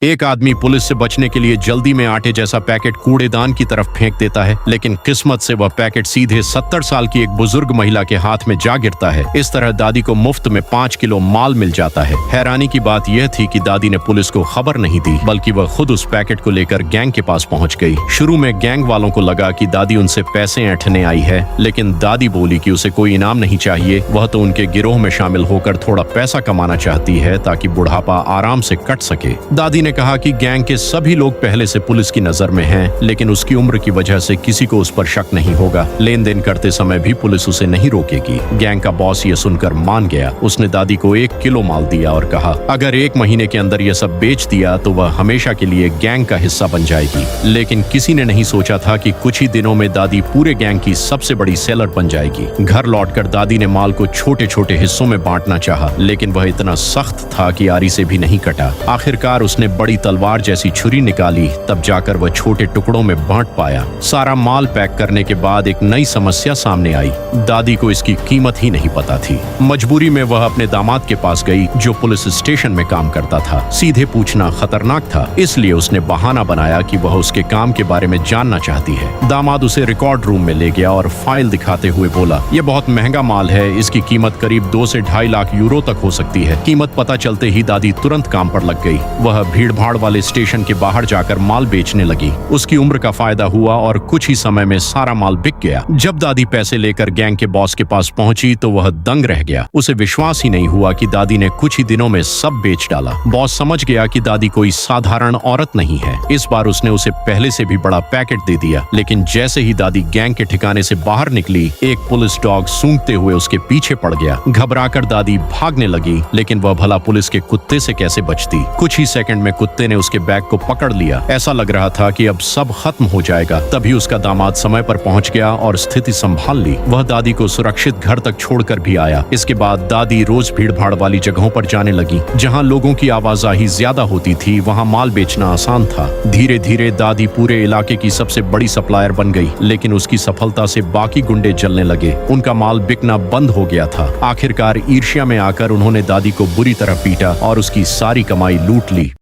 एक आदमी पुलिस से बचने के लिए जल्दी में आटे जैसा पैकेट कूड़ेदान की तरफ फेंक देता है, लेकिन किस्मत से वह पैकेट सीधे 70 साल की एक बुजुर्ग महिला के हाथ में जा गिरता है। इस तरह दादी को मुफ्त में 5 किलो माल मिल जाता है। हैरानी की बात यह थी कि दादी ने पुलिस को खबर नहीं दी, बल्कि वह खुद उस पैकेट को लेकर गैंग के पास पहुंच गई। शुरू में गैंग वालों को लगा कि दादी उनसे पैसे ऐंठने आई है, लेकिन दादी बोली कि उसे कोई इनाम नहीं चाहिए, वह तो उनके गिरोह में शामिल होकर थोड़ा पैसा कमाना चाहती है ताकि बुढ़ापा आराम से कट सके। दादी ने कहा कि गैंग के सभी लोग पहले से पुलिस की नजर में हैं, लेकिन उसकी उम्र की वजह से किसी को उस पर शक नहीं होगा। लेन देन करते समय भी पुलिस उसे नहीं रोकेगी। गैंग का बॉस ये सुनकर मान गया। उसने दादी को 1 किलो माल दिया और कहा, अगर 1 महीने के अंदर ये सब बेच दिया तो वह हमेशा के लिए गैंग का हिस्सा बन जाएगी। लेकिन किसी ने नहीं सोचा था कि कुछ ही दिनों में दादी पूरे गैंग की सबसे बड़ी सेलर बन जाएगी। घर लौटकर दादी ने माल को छोटे छोटे हिस्सों में बांटना चाहा, लेकिन वह इतना सख्त था कि आरी से भी नहीं कटा। आखिरकार उसने बड़ी तलवार जैसी छुरी निकाली, तब जाकर वह छोटे टुकड़ों में बांट पाया। सारा माल पैक करने के बाद एक नई समस्या सामने आई। दादी को इसकी कीमत ही नहीं पता थी। मजबूरी में वह अपने दामाद के पास गई, जो पुलिस स्टेशन में काम करता था। सीधे पूछना खतरनाक था, इसलिए उसने बहाना बनाया कि वह उसके काम के बारे में जानना चाहती है। दामाद उसे रिकॉर्ड रूम में ले गया और फाइल दिखाते हुए बोला, यह बहुत महंगा माल है, इसकी कीमत करीब 2 से 2.5 लाख यूरो तक हो सकती है। कीमत पता चलते ही दादी तुरंत काम पर लग गई। वह भीड़-भाड़ वाले स्टेशन के बाहर जाकर माल बेचने लगी। उसकी उम्र का फायदा हुआ और कुछ ही समय में सारा माल बिक गया। जब दादी पैसे लेकर गैंग के बॉस के पास पहुंची तो वह दंग रह गया। उसे विश्वास ही नहीं हुआ कि दादी ने कुछ ही दिनों में सब बेच डाला। बॉस समझ गया कि दादी कोई साधारण औरत नहीं है। इस बार उसने उसे पहले से भी बड़ा पैकेट दे दिया, लेकिन जैसे ही दादी गैंग के ठिकाने से बाहर निकली, एक पुलिस डॉग सूंघते हुए उसके पीछे पड़ गया। घबराकर दादी भागने लगी, लेकिन वह भला पुलिस के कुत्ते से कैसे बचती। कुछ ही सेकंड में कुत्ते ने उसके बैग को पकड़ लिया। ऐसा लग रहा था कि अब सब खत्म हो जाएगा। तभी उसका दामाद समय पर पहुंच गया और स्थिति संभाल ली। वह दादी को सुरक्षित घर तक छोड़कर भी आया। इसके बाद दादी रोज भीड़-भाड़ वाली जगहों पर जाने लगी। जहां लोगों की आवाजाही ज्यादा होती थी, वहां माल बेचना आसान था। धीरे धीरे दादी पूरे इलाके की सबसे बड़ी सप्लायर बन गई, लेकिन उसकी सफलता से बाकी गुंडे जलने लगे। उनका माल बिकना बंद हो गया था। आखिरकार ईर्ष्या में आकर उन्होंने दादी को बुरी तरह पीटा और उसकी सारी कमाई लूट ली।